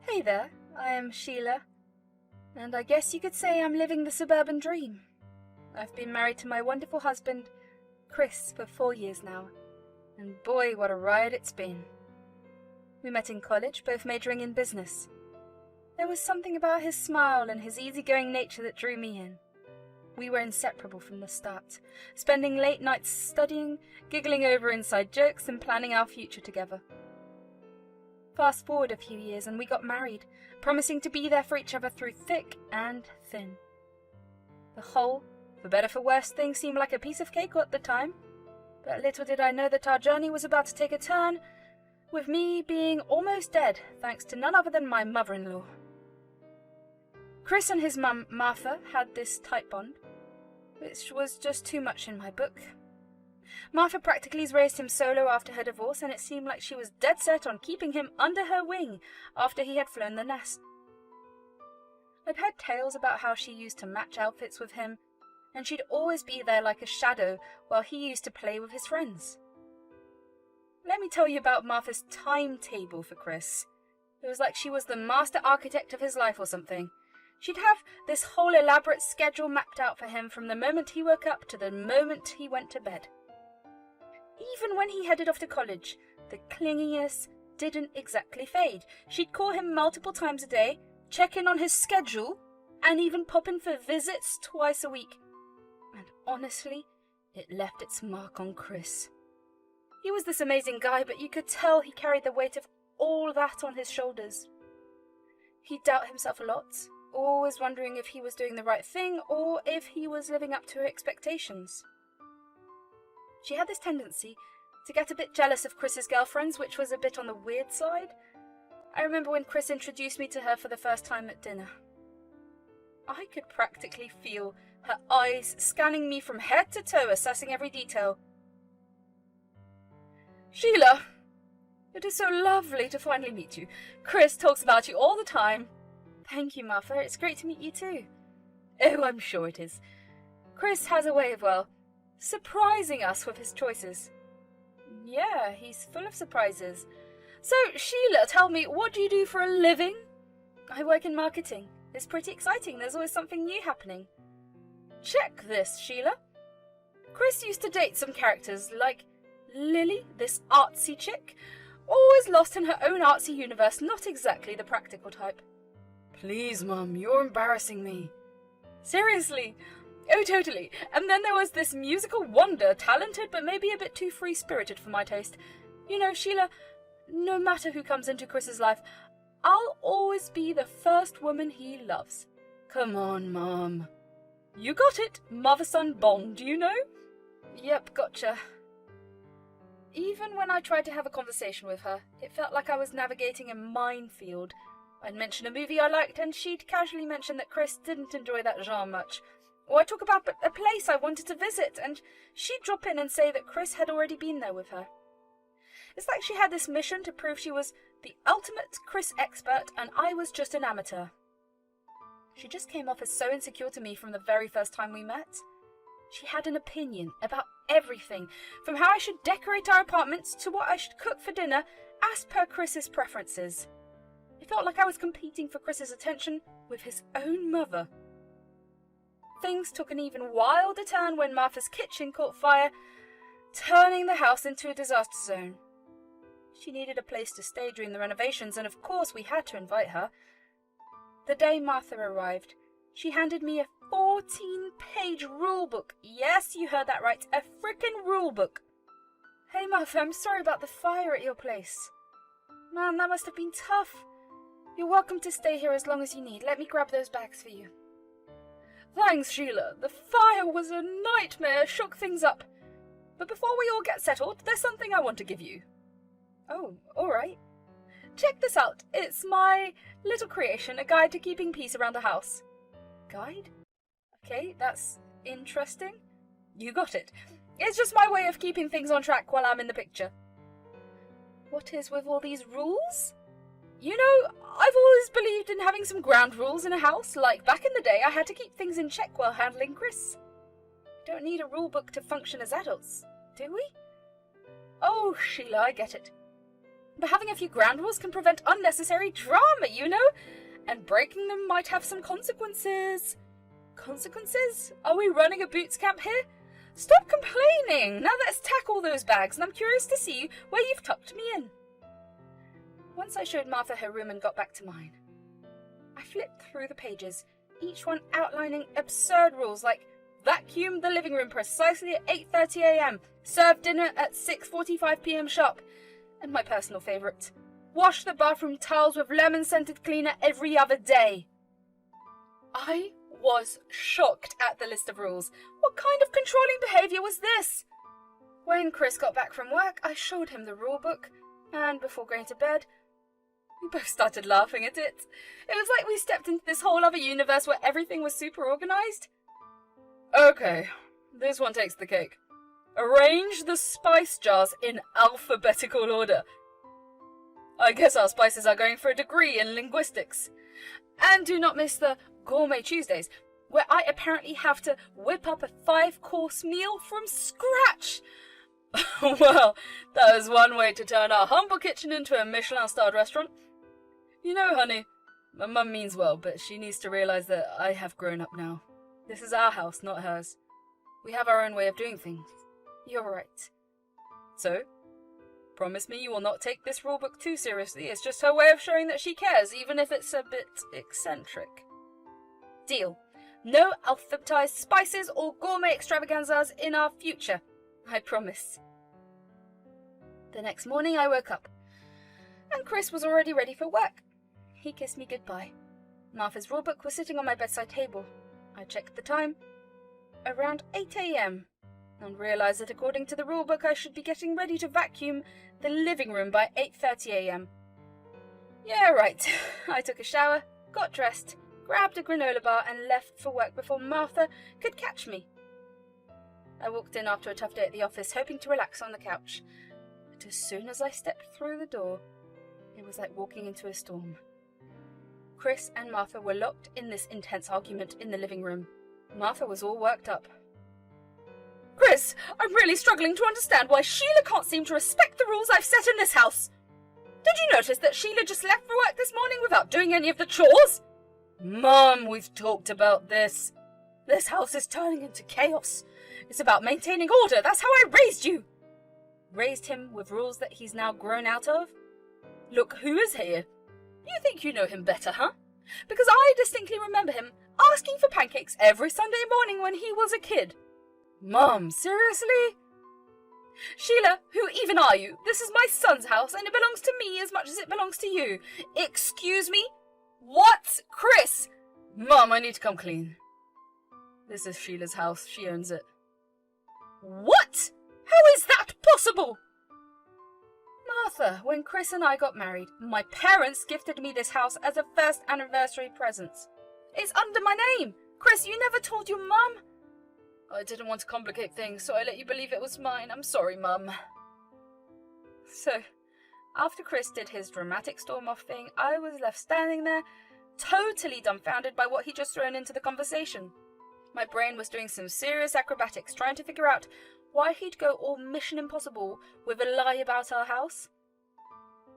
Hey there, I am Sheila, and I guess you could say I'm living the suburban dream. I've been married to my wonderful husband, Chris, for 4 years now, and boy, what a ride it's been. We met in college, both majoring in business. There was something about his smile and his easygoing nature that drew me in. We were inseparable from the start, spending late nights studying, giggling over inside jokes, and planning our future together. Fast forward a few years and we got married, promising to be there for each other through thick and thin. The whole, for better for worse, thing seemed like a piece of cake at the time, but little did I know that our journey was about to take a turn, with me being almost dead thanks to none other than my mother-in-law. Chris and his mum, Martha, had this tight bond, which was just too much in my book. Martha practically raised him solo after her divorce, and it seemed like she was dead set on keeping him under her wing after he had flown the nest. I'd heard tales about how she used to match outfits with him, and she'd always be there like a shadow while he used to play with his friends. Let me tell you about Martha's timetable for Chris. It was like she was the master architect of his life or something. She'd have this whole elaborate schedule mapped out for him from the moment he woke up to the moment he went to bed. Even when he headed off to college, the clinginess didn't exactly fade. She'd call him multiple times a day, check in on his schedule, and even pop in for visits twice a week. And honestly, it left its mark on Chris. He was this amazing guy, but you could tell he carried the weight of all that on his shoulders. He'd doubt himself a lot, always wondering if he was doing the right thing or if he was living up to her expectations. She had this tendency to get a bit jealous of Chris's girlfriends, which was a bit on the weird side. I remember when Chris introduced me to her for the first time at dinner. I could practically feel her eyes scanning me from head to toe, assessing every detail. "Sheila, it is so lovely to finally meet you. Chris talks about you all the time." "Thank you, Martha. It's great to meet you too." "Oh, I'm sure it is. Chris has a way of, surprising us with his choices." "Yeah, he's full of surprises. So, Sheila, tell me, what do you do for a living?" "I work in marketing. It's pretty exciting. There's always something new happening." "Check this, Sheila. Chris used to date some characters like Lily, this artsy chick, always lost in her own artsy universe, not exactly the practical type." "Please, Mum, you're embarrassing me." "Seriously? Oh, totally. And then there was this musical wonder, talented but maybe a bit too free-spirited for my taste. You know, Sheila, no matter who comes into Chris's life, I'll always be the first woman he loves." "Come on, Mum." "You got it. Mother-son bond, you know?" "Yep, gotcha." Even when I tried to have a conversation with her, it felt like I was navigating a minefield. I'd mention a movie I liked, and she'd casually mention that Chris didn't enjoy that genre much. Or I'd talk about a place I wanted to visit, and she'd drop in and say that Chris had already been there with her. It's like she had this mission to prove she was the ultimate Chris expert, and I was just an amateur. She just came off as so insecure to me from the very first time we met. She had an opinion about everything, from how I should decorate our apartments to what I should cook for dinner, as per Chris's preferences. It felt like I was competing for Chris's attention with his own mother. Things took an even wilder turn when Martha's kitchen caught fire, turning the house into a disaster zone. She needed a place to stay during the renovations, and of course we had to invite her. The day Martha arrived, she handed me a 14-page rule book. Yes, you heard that right, a frickin' rule book. "Hey, Martha, I'm sorry about the fire at your place. Man, that must have been tough. You're welcome to stay here as long as you need. Let me grab those bags for you." "Thanks, Sheila. The fire was a nightmare, shook things up. But before we all get settled, there's something I want to give you." "Oh, all right." "Check this out. It's my little creation, a guide to keeping peace around the house." "Guide? Okay, that's interesting." "You got it. It's just my way of keeping things on track while I'm in the picture." "What is with all these rules?" "You know, I've always believed in having some ground rules in a house. Like back in the day, I had to keep things in check while handling Chris. We don't need a rule book to function as adults, do we?" "Oh, Sheila, I get it. But having a few ground rules can prevent unnecessary drama, you know? And breaking them might have some consequences. Consequences? Are we running a boots camp here? Stop complaining! Now let's tackle those bags, and I'm curious to see where you've tucked me in. Once I showed Martha her room and got back to mine, I flipped through the pages, each one outlining absurd rules like vacuum the living room precisely at 8:30 a.m, serve dinner at 6:45 p.m. sharp, and my personal favourite, wash the bathroom tiles with lemon-scented cleaner every other day. I was shocked at the list of rules. What kind of controlling behaviour was this? When Chris got back from work, I showed him the rule book, and before going to bed, we both started laughing at it. It was like we stepped into this whole other universe where everything was super organised. Okay, this one takes the cake. Arrange the spice jars in alphabetical order. I guess our spices are going for a degree in linguistics. And do not miss the Gourmet Tuesdays, where I apparently have to whip up a 5-course meal from scratch. Well, that is one way to turn our humble kitchen into a Michelin-starred restaurant. You know, honey, my mum means well, but she needs to realise that I have grown up now. This is our house, not hers. We have our own way of doing things. You're right. So, promise me you will not take this rulebook too seriously. It's just her way of showing that she cares, even if it's a bit eccentric. Deal. No alphabetized spices or gourmet extravaganzas in our future. I promise. The next morning I woke up, and Chris was already ready for work. He kissed me goodbye. Martha's rulebook was sitting on my bedside table. I checked the time. Around 8 a.m. and realised that according to the rulebook I should be getting ready to vacuum the living room by 8:30 a.m. Yeah, right. I took a shower, got dressed, grabbed a granola bar and left for work before Martha could catch me. I walked in after a tough day at the office, hoping to relax on the couch. But as soon as I stepped through the door, it was like walking into a storm. Chris and Martha were locked in this intense argument in the living room. Martha was all worked up. Chris, I'm really struggling to understand why Sheila can't seem to respect the rules I've set in this house. Did you notice that Sheila just left for work this morning without doing any of the chores? Mum, we've talked about this. This house is turning into chaos. It's about maintaining order. That's how I raised you. Raised him with rules that he's now grown out of? Look, who is here? You think you know him better, huh? Because I distinctly remember him asking for pancakes every Sunday morning when he was a kid. Mum, seriously? Sheila, who even are you? This is my son's house and it belongs to me as much as it belongs to you. Excuse me? What? Chris? Mum, I need to come clean. This is Sheila's house. She owns it. What? How is that possible? Martha, when Chris and I got married, my parents gifted me this house as a first anniversary present. It's under my name. Chris, you never told your mum? I didn't want to complicate things, so I let you believe it was mine. I'm sorry, Mum. So, after Chris did his dramatic storm-off thing, I was left standing there, totally dumbfounded by what he'd just thrown into the conversation. My brain was doing some serious acrobatics, trying to figure out why he'd go all Mission Impossible with a lie about our house.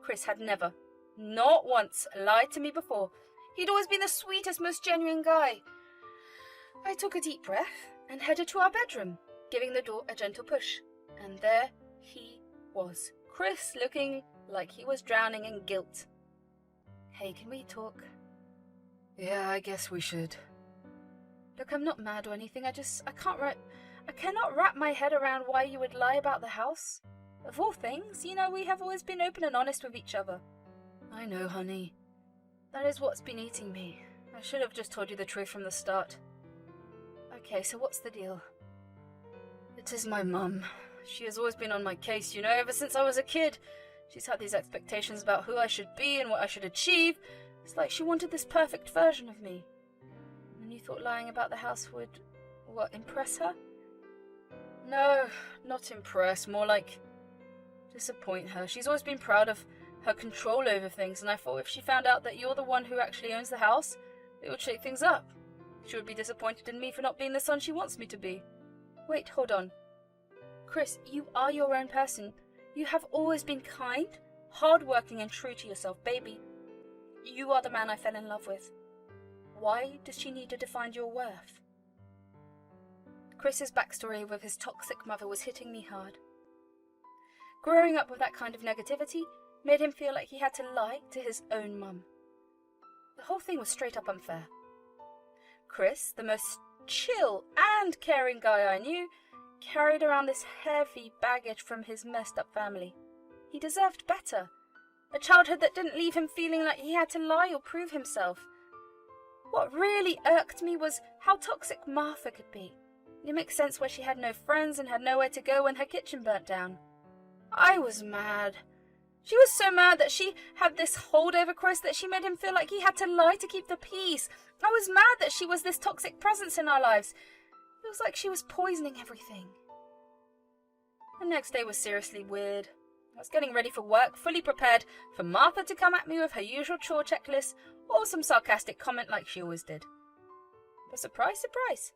Chris had never, not once, lied to me before. He'd always been the sweetest, most genuine guy. I took a deep breath and headed to our bedroom, giving the door a gentle push. And there he was, Chris looking like he was drowning in guilt. Hey, can we talk? Yeah, I guess we should. Look, I'm not mad or anything, I cannot wrap my head around why you would lie about the house. Of all things, you know, we have always been open and honest with each other. I know, honey. That is what's been eating me. I should have just told you the truth from the start. Okay, so what's the deal? It is my mum. She has always been on my case, you know, ever since I was a kid. She's had these expectations about who I should be and what I should achieve. It's like she wanted this perfect version of me. And you thought lying about the house would, impress her? No, not impress, more like disappoint her. She's always been proud of her control over things, and I thought if she found out that you're the one who actually owns the house, it would shake things up. She would be disappointed in me for not being the son she wants me to be. Wait, hold on. Chris, you are your own person. You have always been kind, hard-working and true to yourself, baby. You are the man I fell in love with. Why does she need to define your worth? Chris's backstory with his toxic mother was hitting me hard. Growing up with that kind of negativity made him feel like he had to lie to his own mum. The whole thing was straight up unfair. Chris, the most chill and caring guy I knew, carried around this heavy baggage from his messed up family. He deserved better. A childhood that didn't leave him feeling like he had to lie or prove himself. What really irked me was how toxic Martha could be. It makes sense why she had no friends and had nowhere to go when her kitchen burnt down. I was mad. She was so mad that she had this hold over Chris that she made him feel like he had to lie to keep the peace. I was mad that she was this toxic presence in our lives. It was like she was poisoning everything. The next day was seriously weird. I was getting ready for work, fully prepared for Martha to come at me with her usual chore checklist or some sarcastic comment like she always did. But surprise, surprise,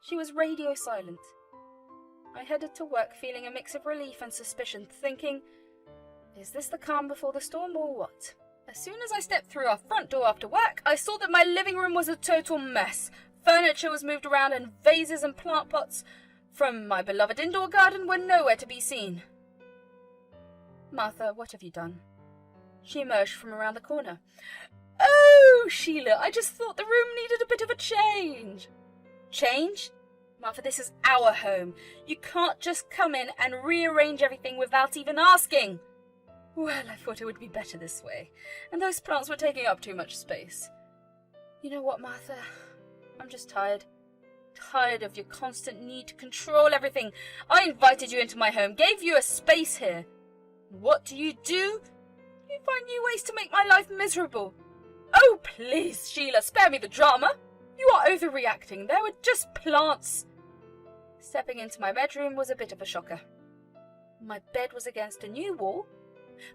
she was radio silent. I headed to work feeling a mix of relief and suspicion, thinking, is this the calm before the storm or what? As soon as I stepped through our front door after work, I saw that my living room was a total mess. Furniture was moved around and vases and plant pots from my beloved indoor garden were nowhere to be seen. Martha, what have you done? She emerged from around the corner. Oh, Sheila, I just thought the room needed a bit of a change. Change? Martha, this is our home. You can't just come in and rearrange everything without even asking. Well, I thought it would be better this way, and those plants were taking up too much space. You know what, Martha? I'm just tired. Tired of your constant need to control everything. I invited you into my home, gave you a space here. What do? You find new ways to make my life miserable. Oh, please, Sheila, spare me the drama. You are overreacting. There were just plants. Stepping into my bedroom was a bit of a shocker. My bed was against a new wall.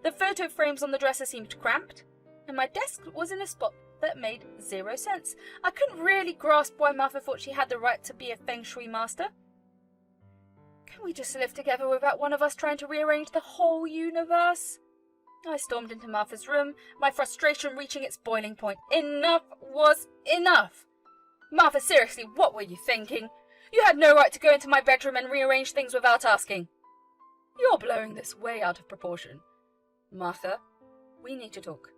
The photo frames on the dresser seemed cramped, and my desk was in a spot that made zero sense. I couldn't really grasp why Martha thought she had the right to be a feng shui master. Can we just live together without one of us trying to rearrange the whole universe? I stormed into Martha's room, my frustration reaching its boiling point. Enough was enough. Martha, seriously, what were you thinking? You had no right to go into my bedroom and rearrange things without asking. You're blowing this way out of proportion. Martha, we need to talk.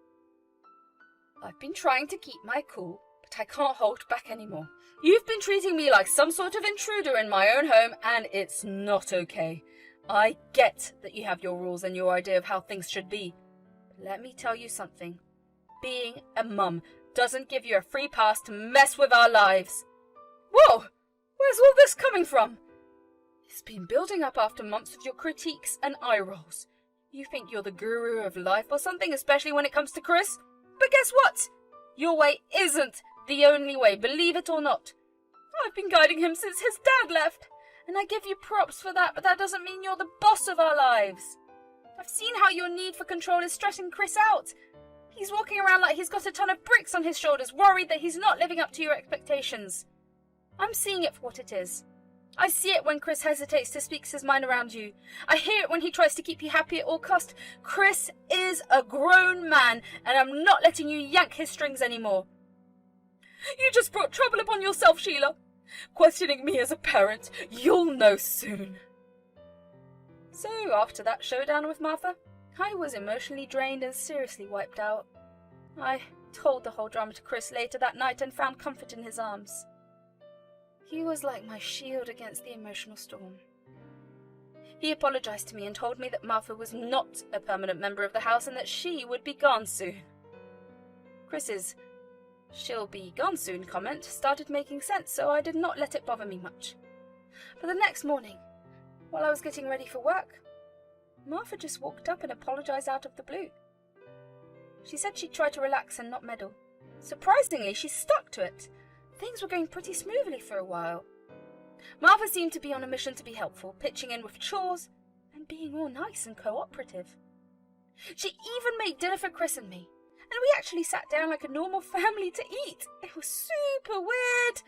I've been trying to keep my cool, but I can't hold back anymore. You've been treating me like some sort of intruder in my own home, and it's not okay. I get that you have your rules and your idea of how things should be. But let me tell you something. Being a mum doesn't give you a free pass to mess with our lives. Whoa! Where's all this coming from? It's been building up after months of your critiques and eye rolls. You think you're the guru of life or something, especially when it comes to Chris? But guess what? Your way isn't the only way, believe it or not. I've been guiding him since his dad left, and I give you props for that, but that doesn't mean you're the boss of our lives. I've seen how your need for control is stressing Chris out. He's walking around like he's got a ton of bricks on his shoulders, worried that he's not living up to your expectations. I'm seeing it for what it is. I see it when Chris hesitates to speak his mind around you. I hear it when he tries to keep you happy at all cost. Chris is a grown man, and I'm not letting you yank his strings anymore. You just brought trouble upon yourself, Sheila. Questioning me as a parent, you'll know soon. So, after that showdown with Martha, I was emotionally drained and seriously wiped out. I told the whole drama to Chris later that night and found comfort in his arms. He was like my shield against the emotional storm. He apologized to me and told me that Martha was not a permanent member of the house and that she would be gone soon. Chris's "she'll be gone soon" comment started making sense, so I did not let it bother me much. But the next morning, while I was getting ready for work, Martha just walked up and apologized out of the blue. She said she'd try to relax and not meddle. Surprisingly, she stuck to it. Things were going pretty smoothly for a while. Martha seemed to be on a mission to be helpful, pitching in with chores and being all nice and cooperative. She even made dinner for Chris and me, and we actually sat down like a normal family to eat. It was super weird,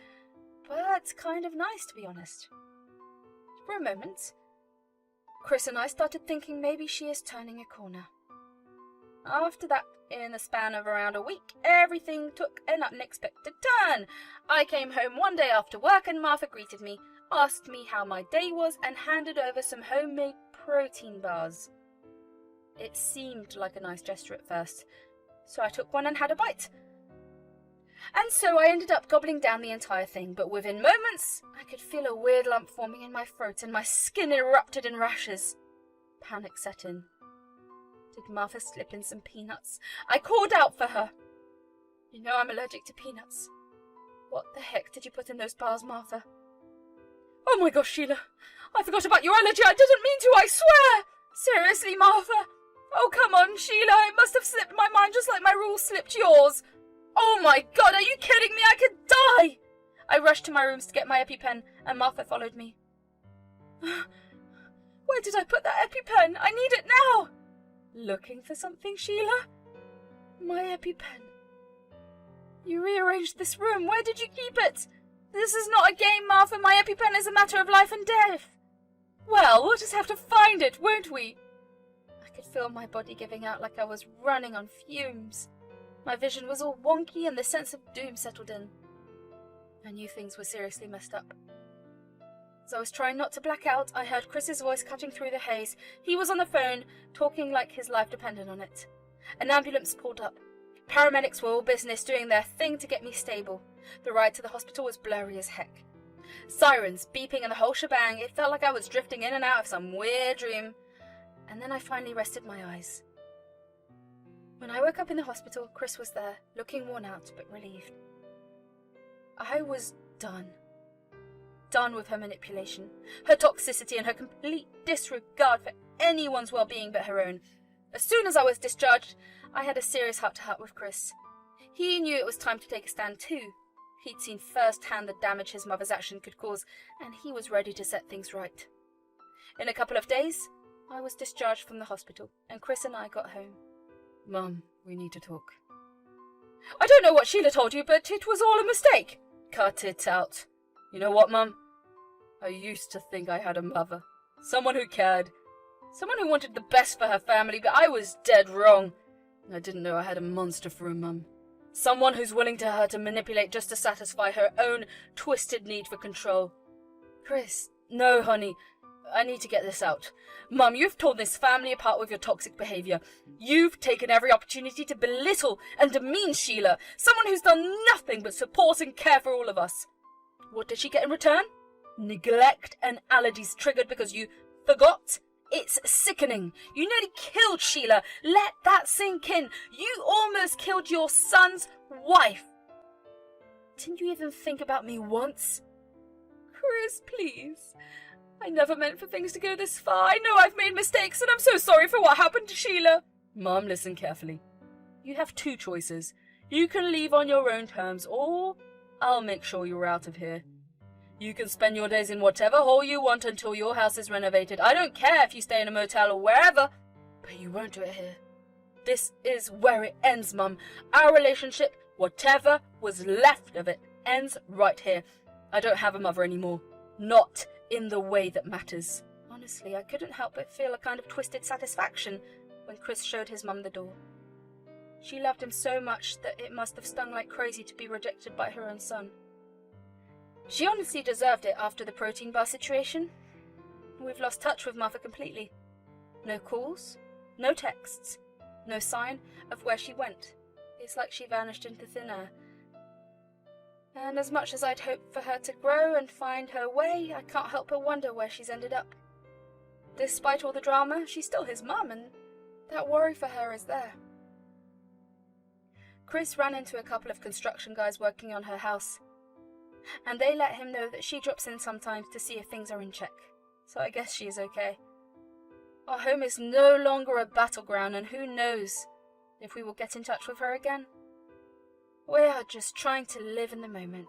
but kind of nice, to be honest. For a moment, Chris and I started thinking maybe she is turning a corner. After that, in the span of around a week, everything took an unexpected turn. I came home one day after work and Martha greeted me, asked me how my day was, and handed over some homemade protein bars. It seemed like a nice gesture at first, so I took one and had a bite. And so I ended up gobbling down the entire thing, but within moments, I could feel a weird lump forming in my throat and my skin erupted in rashes. Panic set in. Did Martha slip in some peanuts? I called out for her. You know I'm allergic to peanuts. What the heck did you put in those bars, Martha? Oh my gosh, Sheila. I forgot about your allergy. I didn't mean to, I swear. Seriously, Martha. Oh, come on, Sheila. It must have slipped my mind just like my rules slipped yours. Oh my God, are you kidding me? I could die. I rushed to my rooms to get my EpiPen and Martha followed me. Where did I put that EpiPen? I need it now. Looking for something, Sheila? My EpiPen. You rearranged this room. Where did you keep it? This is not a game, Martha. My EpiPen is a matter of life and death. Well, we'll just have to find it, won't we? I could feel my body giving out like I was running on fumes. My vision was all wonky and the sense of doom settled in. I knew things were seriously messed up. As I was trying not to black out, I heard Chris's voice cutting through the haze. He was on the phone, talking like his life depended on it. An ambulance pulled up. Paramedics were all business, doing their thing to get me stable. The ride to the hospital was blurry as heck. Sirens, beeping, and the whole shebang. It felt like I was drifting in and out of some weird dream. And then I finally rested my eyes. When I woke up in the hospital, Chris was there, looking worn out but relieved. I was done. Done with her manipulation, her toxicity, and her complete disregard for anyone's well-being but her own. As soon as I was discharged, I had a serious heart-to-heart with Chris. He knew it was time to take a stand too. He'd seen firsthand the damage his mother's action could cause, and he was ready to set things right. In a couple of days, I was discharged from the hospital, and Chris and I got home. Mum, we need to talk. I don't know what Sheila told you, but it was all a mistake. Cut it out. You know what, Mum? I used to think I had a mother. Someone who cared. Someone who wanted the best for her family, but I was dead wrong. I didn't know I had a monster for a mum. Someone who's willing to her to manipulate just to satisfy her own twisted need for control. Chris, no, honey. I need to get this out. Mum, you've torn this family apart with your toxic behaviour. You've taken every opportunity to belittle and demean Sheila, someone who's done nothing but support and care for all of us. What did she get in return? Neglect and allergies triggered because you forgot? It's sickening. You nearly killed Sheila. Let that sink in. You almost killed your son's wife. Didn't you even think about me once? Chris, please. I never meant for things to go this far. I know I've made mistakes and I'm so sorry for what happened to Sheila. Mum, listen carefully. You have two choices. You can leave on your own terms, or I'll make sure you're out of here. You can spend your days in whatever hole you want until your house is renovated. I don't care if you stay in a motel or wherever, but you won't do it here. This is where it ends, Mum. Our relationship, whatever was left of it, ends right here. I don't have a mother anymore. Not in the way that matters. Honestly, I couldn't help but feel a kind of twisted satisfaction when Chris showed his mum the door. She loved him so much that it must have stung like crazy to be rejected by her own son. She honestly deserved it after the protein bar situation. We've lost touch with Martha completely. No calls, no texts, no sign of where she went. It's like she vanished into thin air. And as much as I'd hoped for her to grow and find her way, I can't help but wonder where she's ended up. Despite all the drama, she's still his mum, and that worry for her is there. Chris ran into a couple of construction guys working on her house, and they let him know that she drops in sometimes to see if things are in check, so I guess she is okay. Our home is no longer a battleground, and who knows if we will get in touch with her again. We are just trying to live in the moment.